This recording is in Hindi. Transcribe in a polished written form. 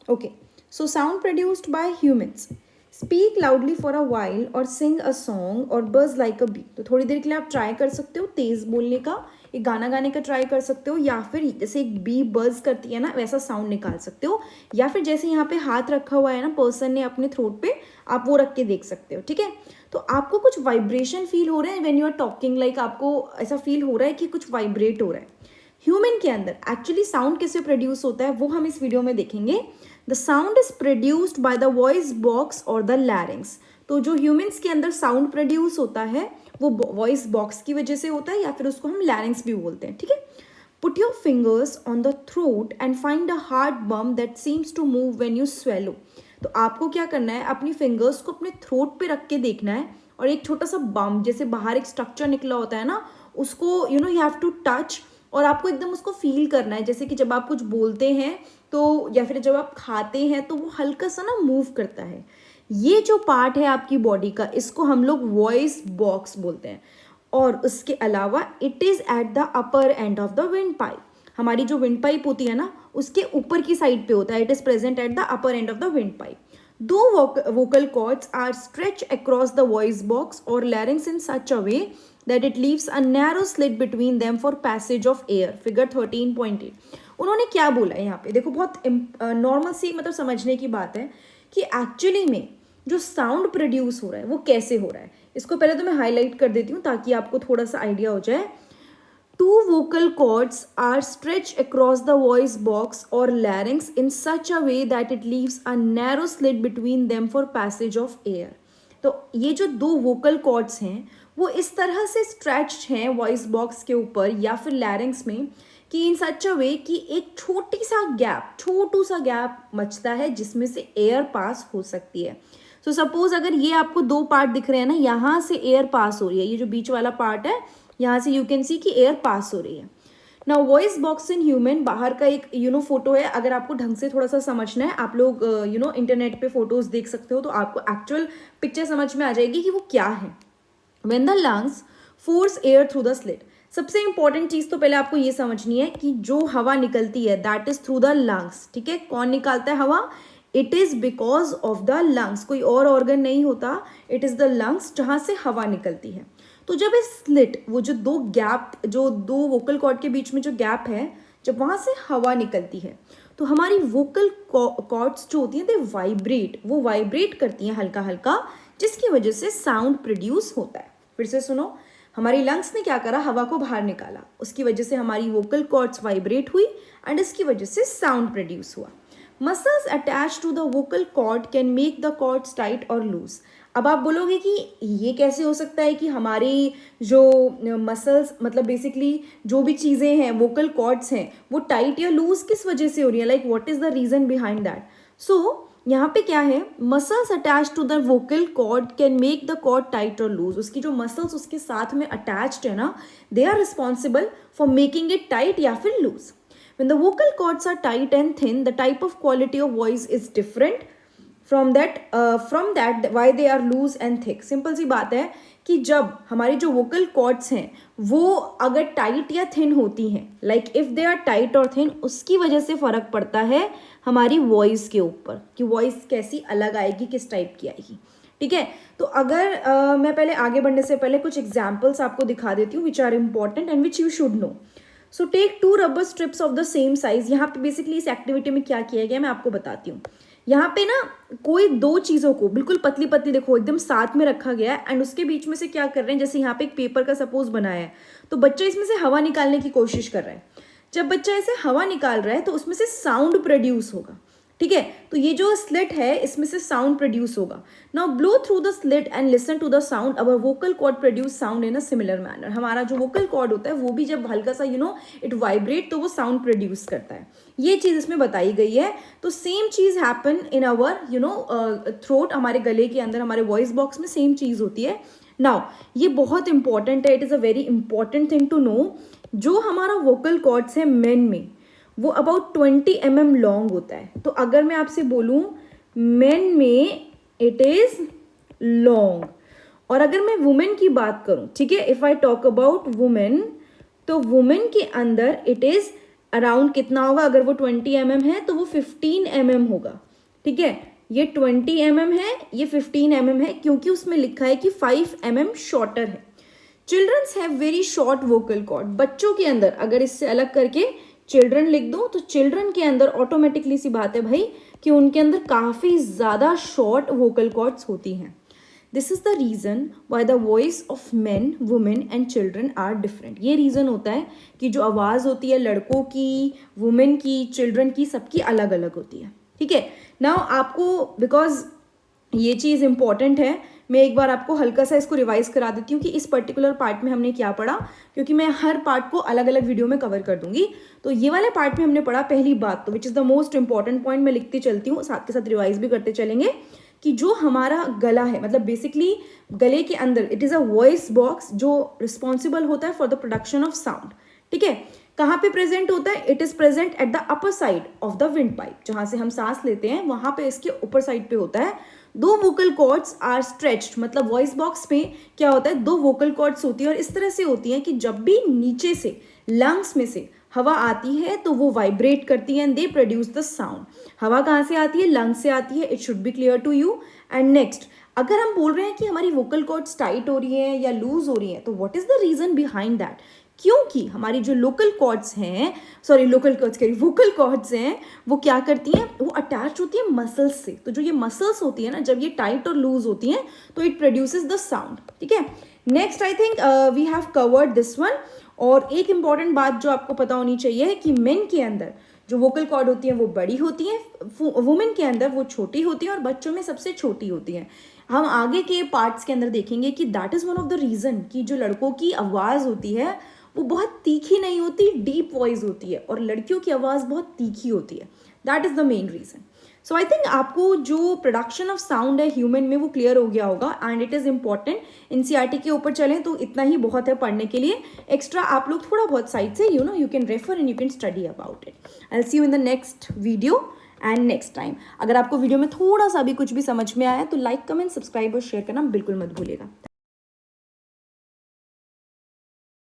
Okay, so sound produced by humans. Speak loudly for a while or sing a song or buzz like a bee. तो थोड़ी देर के लिए आप ट्राई कर सकते हो तेज बोलने का, एक गाना गाने का ट्राई कर सकते हो, या फिर जैसे एक बी बज करती है ना वैसा साउंड निकाल सकते हो, या फिर जैसे यहाँ पे हाथ रखा हुआ है ना पर्सन ने अपने थ्रोट पे, आप वो रख के देख सकते हो. ठीक है, तो आपको कुछ वाइब्रेशन फील हो रहा है when you are talking, like आपको ऐसा फील हो रहा है कि कुछ वाइब्रेट हो रहा है. ह्यूमन के अंदर एक्चुअली साउंड कैसे प्रोड्यूस होता है वो हम इस वीडियो में देखेंगे. The sound is produced by the voice box और द लैरिंग्स. तो जो ह्यूमंस के अंदर साउंड प्रोड्यूस होता है वो वॉइस बॉक्स की वजह से होता है, या फिर उसको हम लैरिंग्स भी बोलते हैं. ठीक है, put your fingers on the throat and find a hard bump that seems to move when you swallow. तो आपको क्या करना है, अपनी फिंगर्स को अपने थ्रोट पे रख के देखना है, और एक छोटा सा बम जैसे बाहर एक स्ट्रक्चर निकला होता है ना, उसको यू हैव टू टच, और आपको एकदम उसको फील करना है. जैसे कि जब आप कुछ बोलते हैं तो, या फिर जब आप खाते हैं तो वो हल्का सा ना मूव करता है. ये जो पार्ट है आपकी बॉडी का, इसको हम लोग वॉइस बॉक्स बोलते हैं. और उसके अलावा it is at the upper end of the wind pipe. हमारी जो विंड पाइप होती है ना उसके ऊपर की साइड पे होता है. It is present at the upper end of the wind pipe. दो vocal cords are stretched across the voice box or larynx in such a way that it leaves a narrow slit between them for passage of air. Figure 13.8. उन्होंने क्या बोला है यहाँ पे, देखो बहुत नॉर्मल सी मतलब समझने की बात है कि एक्चुअली में जो साउंड प्रोड्यूस हो रहा है वो कैसे हो रहा है. इसको पहले तो मैं हाईलाइट कर देती हूँ ताकि आपको थोड़ा सा आइडिया हो जाए. Two vocal cords are stretched across the voice box or larynx in such a way that it leaves a narrow slit between them for passage of air. तो ये जो दो vocal cords हैं वो इस तरह से stretched हैं voice box के ऊपर या फिर larynx में कि in such a way कि एक छोटू सा गैप बचता है जिसमें से एयर पास हो सकती है. सो सपोज अगर ये आपको दो पार्ट दिख रहे हैं ना, यहाँ से एयर पास हो रही है, ये जो बीच वाला पार्ट है यहाँ से यू कैन सी कि एयर पास हो रही है. Now voice box in human, बाहर का एक फोटो है. अगर आपको ढंग से थोड़ा सा समझना है, आप लोग इंटरनेट पे फोटोज देख सकते हो तो आपको एक्चुअल पिक्चर समझ में आ जाएगी कि वो क्या है. When the lungs force air through the slit. सबसे इंपॉर्टेंट चीज तो पहले आपको ये समझनी है कि जो हवा निकलती है that is through the lungs. ठीक है, कौन निकालता है हवा? It is because of the lungs. कोई और ऑर्गन नहीं होता, इट इज द लंग्स जहां से हवा निकलती है. तो जब इस स्लिट, वो जो दो गैप, जो दो वोकल कॉर्ड के बीच में जो गैप है, जब वहां से हवा निकलती है तो हमारी वोकल कॉर्ड्स जो होती हैं दे वाइब्रेट, वो वाइब्रेट करती हैं हल्का हल्का, जिसकी वजह से साउंड प्रोड्यूस होता है. फिर से सुनो, हमारी लंग्स ने क्या करा, हवा को बाहर निकाला, उसकी वजह से हमारी वोकल कॉर्ड्स वाइब्रेट हुई एंड इसकी वजह से साउंड प्रोड्यूस हुआ. Muscles attach to the vocal cord can make the cords tight और लूज. अब आप बोलोगे कि ये कैसे हो सकता है कि हमारी जो मसल्स, मतलब बेसिकली जो भी चीज़ें हैं, वोकल कॉर्ड्स हैं, वो टाइट या लूज किस वजह से हो रही है, like what is the reason behind that. So यहाँ पे क्या है, muscles attach to the vocal cord can make the cord tight और लूज. उसकी जो मसल्स उसके साथ में अटैच्ड है ना, they are responsible for making it tight या फिर loose. When the vocal cords are tight and thin, the type of quality of voice is different from that why they are loose and thick. Simple सी बात है कि जब हमारी जो वोकल कॉर्ड्स हैं वो अगर टाइट या थिन होती हैं, like if they are tight और थिन, उसकी वजह से फ़र्क पड़ता है हमारी वॉइस के ऊपर कि वॉइस कैसी अलग आएगी, किस टाइप की आएगी. ठीक है, तो अगर मैं पहले आगे बढ़ने से पहले कुछ एग्जाम्पल्स आपको दिखा देती हूँ which are important and which you should know. So take 2 rubber strips of the same size. यहाँ पे बेसिकली इस एक्टिविटी में क्या किया गया मैं आपको बताती हूँ. यहाँ पे ना कोई दो चीज़ों को बिल्कुल पतली पतली, देखो एकदम साथ में रखा गया है एंड उसके बीच में से क्या कर रहे हैं, जैसे यहाँ पे एक पेपर का सपोज बनाया है तो बच्चा इसमें से हवा निकालने की कोशिश कर रहा है. जब बच्चा ऐसे हवा निकाल रहा है तो उसमें से साउंड प्रोड्यूस होगा. ठीक है, तो ये जो स्लिट है इसमें से साउंड प्रोड्यूस होगा. Now blow through the slit and listen to the sound. Our vocal cord produce sound in a similar manner. हमारा जो वोकल कॉर्ड होता है वो भी जब हल्का सा इट वाइब्रेट तो वो साउंड प्रोड्यूस करता है. ये चीज़ इसमें बताई गई है. तो सेम चीज़ हैपन इन आवर थ्रोट, हमारे गले के अंदर, हमारे वॉइस बॉक्स में सेम चीज़ होती है. नाउ ये बहुत इंपॉर्टेंट है, it is a very important thing to know. जो हमारा वोकल कॉर्ड्स है मेन में वो अबाउट 20 mm लॉन्ग होता है. तो अगर मैं आपसे बोलूँ मेन में इट इज़ लॉन्ग, और अगर मैं वुमेन की बात करूँ, ठीक है, if I talk about women, तो वुमेन के अंदर इट इज़ अराउंड कितना होगा, अगर वो 20 mm है तो वो 15 mm होगा, ठीक है। ये 20 mm है, ये 15 mm है, क्योंकि उसमें लिखा है कि 5 mm शॉर्टर है। Childrens have very short vocal cord. बच्चों के अंदर अगर इससे अलग करके चिल्ड्रन लिख दो तो चिल्ड्रन के अंदर ऑटोमेटिकली सी बात है भाई कि उनके अंदर काफ़ी ज़्यादा शॉर्ट वोकल कॉर्ड्स होती हैं। This is the reason why the voice of man, women and children are different. ये रीज़न होता है कि जो आवाज़ होती है लड़कों की, वुमेन की, चिल्ड्रन की, सबकी अलग अलग होती है, ठीक है। नाउ आपको बिकॉज ये चीज़ इंपॉर्टेंट है, मैं एक बार आपको हल्का सा इसको रिवाइज करा देती हूँ कि इस पर्टिकुलर पार्ट में हमने क्या पढ़ा, क्योंकि मैं हर पार्ट को अलग अलग वीडियो में कवर कर दूंगी। तो ये वाले पार्ट में हमने पढ़ा पहली बात तो which is the most important point, मैं लिखती चलती हूँ, साथ के साथ रिवाइज भी करते चलेंगे, कि जो हमारा गला है, मतलब बेसिकली गले के अंदर it is a voice box जो रिस्पॉन्सिबल होता है for the production of sound, ठीक है। कहाँ पे प्रेजेंट होता है, it is present at the upper side of the wind pipe, जहां से हम सांस लेते हैं वहां पे इसके ऊपर साइड पे होता है। दो वोकल कॉर्ड्स आर स्ट्रेच्ड, मतलब वॉइस बॉक्स में क्या होता है, दो वोकल कॉर्ड्स होती है और इस तरह से होती हैं कि जब भी नीचे से लंग्स में से हवा आती है तो वो वाइब्रेट करती है and they produce the sound. हवा कहाँ से आती है, लंग्स से आती है, it should be clear to you. And next, अगर हम बोल रहे हैं कि हमारी वोकल कॉर्ड्स टाइट हो रही है या लूज हो रही है, तो what is the reason behind that, क्योंकि हमारी जो लोकल कॉर्ड्स हैं, सॉरी लोकल कॉर्ड्स कह रही, वोकल कॉर्ड्स हैं, वो क्या करती हैं, वो अटैच होती है मसल्स से। तो जो ये मसल्स होती है ना, जब ये टाइट और लूज होती हैं तो इट प्रोड्यूसेस द साउंड, ठीक है। Next I think we have covered this one. और एक इंपॉर्टेंट बात जो आपको पता होनी चाहिए कि मेन के अंदर जो वोकल कॉर्ड होती हैं वो बड़ी होती हैं, वुमेन के अंदर वो छोटी होती हैं और बच्चों में सबसे छोटी होती हैं। हम आगे के पार्ट्स के अंदर देखेंगे कि that is one of the reason कि जो लड़कों की आवाज़ होती है वो बहुत तीखी नहीं होती, डीप वॉइस होती है, और लड़कियों की आवाज़ बहुत तीखी होती है। That is the main reason. So I think आपको जो प्रोडक्शन ऑफ साउंड है ह्यूमन में वो क्लियर हो गया होगा and it is important. NCERT के ऊपर चलें तो इतना ही बहुत है पढ़ने के लिए। एक्स्ट्रा आप लोग थोड़ा बहुत साइड से you can refer and you can study about it. I will see you in the next video and next time. अगर आपको वीडियो में थोड़ा सा भी कुछ भी समझ में आया तो लाइक, कमेंट, सब्सक्राइब और शेयर करना बिल्कुल मत भूलिएगा।